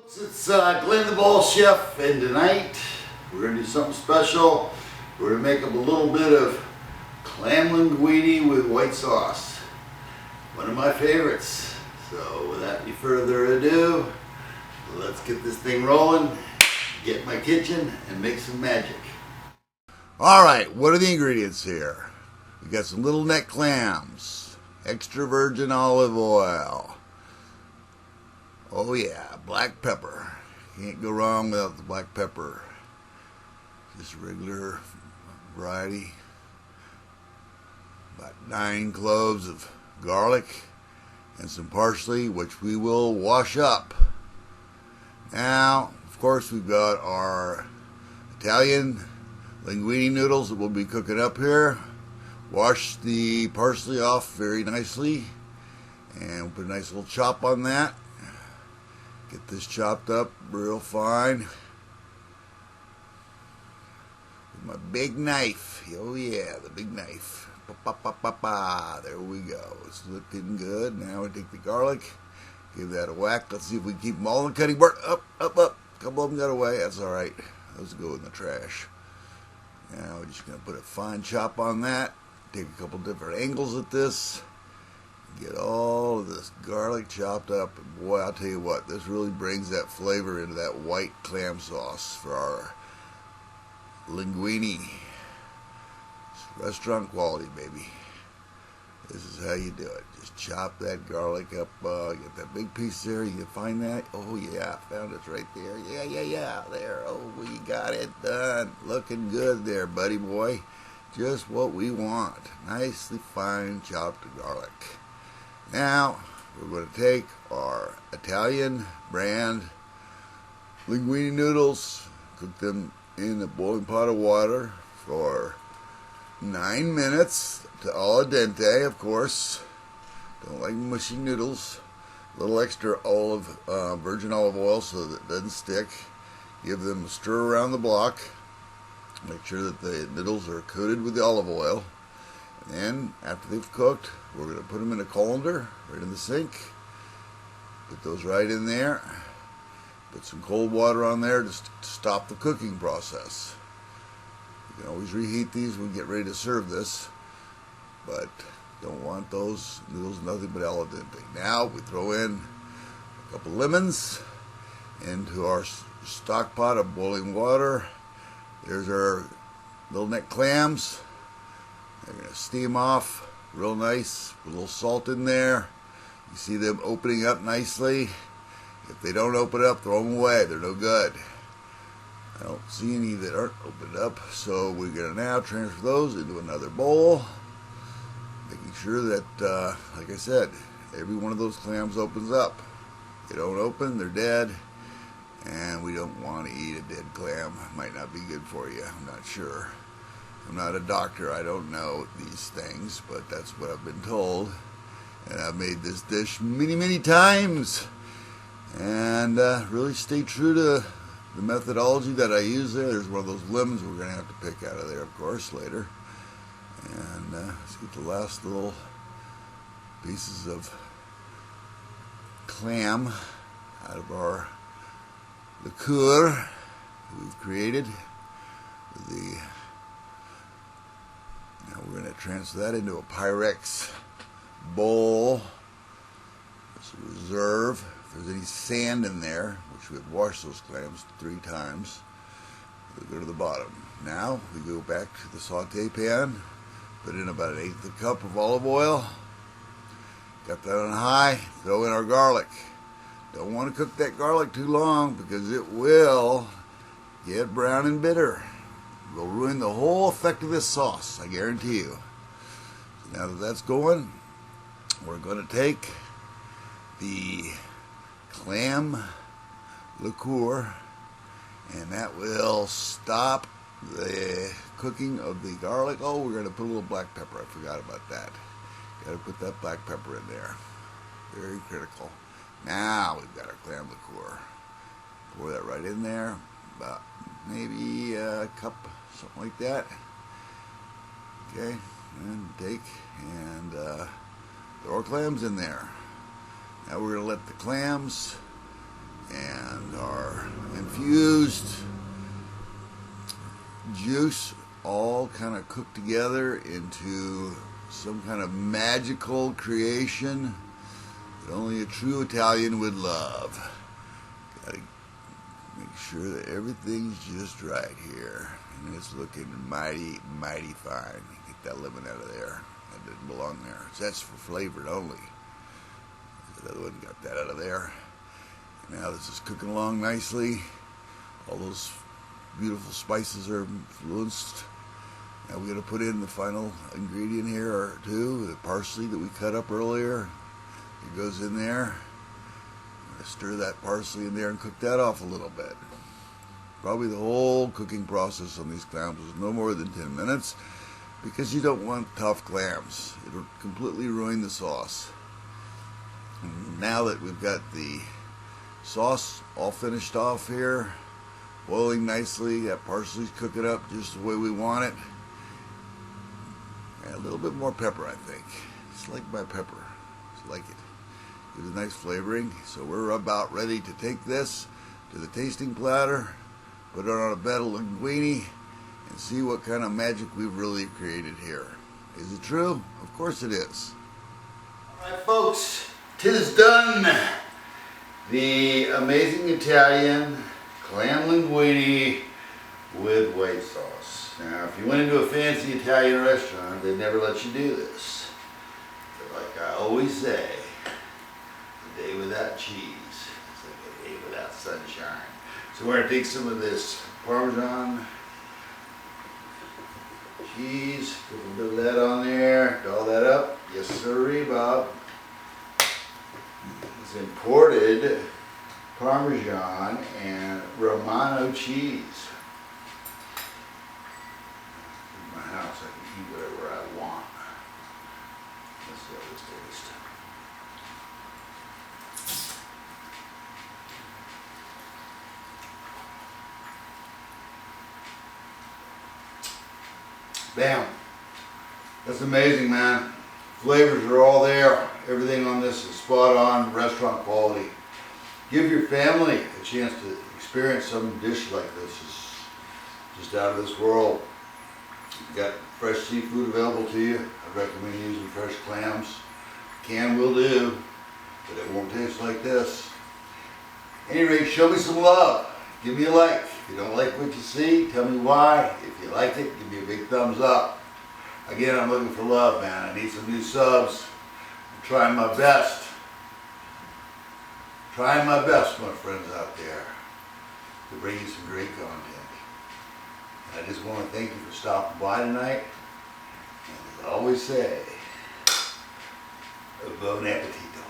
It's Glenn the Ball Chef, and tonight we're going to do something special. We're going to make up a little bit of clam linguine with white sauce. One of my favorites. So without any further ado, let's get this thing rolling, get in my kitchen, and make some magic. Alright, what are the ingredients here? We got some little neck clams, extra virgin olive oil. Oh yeah, black pepper. Can't go wrong without the black pepper. Just regular variety. About 9 cloves of garlic and some parsley, which we will wash up. Now, of course, we've got our Italian linguine noodles that we'll be cooking up here. Wash the parsley off very nicely and we'll put a nice little chop on that. Get this chopped up real fine with my big knife. Oh yeah, the big knife. There we go. It's looking good. Now we take the garlic, give that a whack. Let's see if we can keep them all in the cutting board. Up. A couple of them got away. That's all right. Those go in the trash. Now we're just going to put a fine chop on that. Take a couple different angles at this. Get all of this garlic chopped up. And boy, I'll tell you what, this really brings that flavor into that white clam sauce for our linguine. It's restaurant quality, baby. This is how you do it. Just chop that garlic up. Get that big piece there. You can find that. Oh, yeah, I found it right there. Yeah. There. Oh, we got it done. Looking good there, buddy boy. Just what we want. Nicely fine chopped garlic. Now, we're going to take our Italian brand linguine noodles, cook them in a boiling pot of water for 9 minutes to al dente, of course. Don't like mushy noodles. A little extra virgin olive oil so that it doesn't stick. Give them a stir around the block. Make sure that the noodles are coated with the olive oil. And after they've cooked, we're going to put them in a colander right in the sink. Put those right in there. Put some cold water on there just to stop the cooking process. You can always reheat these when we get ready to serve this, but don't want those noodles nothing but al dente. Now we throw in a couple lemons into our stock pot of boiling water. There's our little neck clams. They're going to steam off real nice with a little salt in there. You see them opening up nicely. If they don't open up, throw them away. They're no good. I don't see any that aren't opened up. So we're going to now transfer those into another bowl. Making sure that, like I said, every one of those clams opens up. If they don't open, they're dead. And we don't want to eat a dead clam. Might not be good for you. I'm not sure. I'm not a doctor, I don't know these things, but that's what I've been told. And I've made this dish many times. And really stay true to the methodology that I use there. There's one of those lemons we're going to have to pick out of there, of course, later. And let's get the last little pieces of clam out of our liqueur that we've created with the. Now we're going to transfer that into a Pyrex bowl. Just a reserve. If there's any sand in there, which we've washed those clams 3 times, we'll go to the bottom. Now we go back to the saute pan, put in about 1/8 cup of olive oil. Got that on high, throw in our garlic. Don't want to cook that garlic too long because it will get brown and bitter. Will ruin the whole effect of this sauce, I guarantee you. So now that that's going, we're going to take the clam liqueur, and that will stop the cooking of the garlic. Oh, we're going to put a little black pepper. I forgot about that. Got to put that black pepper in there. Very critical. Now we've got our clam liqueur. Pour that right in there. About maybe a cup, something like that. Okay, and take and throw our clams in there. Now we're going to let the clams and juice all kind of cooked together into some kind of magical creation that only a true Italian would love. Gotta make sure that everything's just right here. And it's looking mighty, mighty fine. Get that lemon out of there. That didn't belong there. That's for flavored only. The other one got that out of there. Now this is cooking along nicely. All those beautiful spices are influenced. Now we're going to put in the final ingredient here or two, the parsley that we cut up earlier. It goes in there. Stir that parsley in there and cook that off a little bit. Probably the whole cooking process on these clams is no more than 10 minutes because you don't want tough clams. It'll completely ruin the sauce. And now that we've got the sauce all finished off here, boiling nicely, that parsley's cooking up just the way we want it. Add a little bit more pepper, I think. Just like my pepper. Just like it. Gives a nice flavoring. So we're about ready to take this to the tasting platter, put it on a bed of linguini, and see what kind of magic we've really created here. Is it true? Of course it is. Alright folks, 'tis done. The amazing Italian clam linguini with white sauce. Now, if you went into a fancy Italian restaurant, they'd never let you do this. But like I always say, a day without cheese is like a day without sunshine. So we're going to take some of this Parmesan cheese, put a bit of that on there, doll that up. Yes, sirree, Bob. It's imported Parmesan and Romano cheese. In my house, I can eat whatever I want. Let's see how this tastes. Bam. That's amazing, man. Flavors are all there. Everything on this is spot on, restaurant quality. Give your family a chance to experience some dish like this. It's just out of this world. You've got fresh seafood available to you. I recommend using fresh clams. Can will do, but it won't taste like this. At any rate, show me some love. Give me a like. If you don't like what you see, tell me why. If you like it, give me a big thumbs up. Again, I'm looking for love, man. I need some new subs. I'm trying my best. Trying my best, my friends out there, to bring you some great content. And I just want to thank you for stopping by tonight. And as I always say, bon appetito.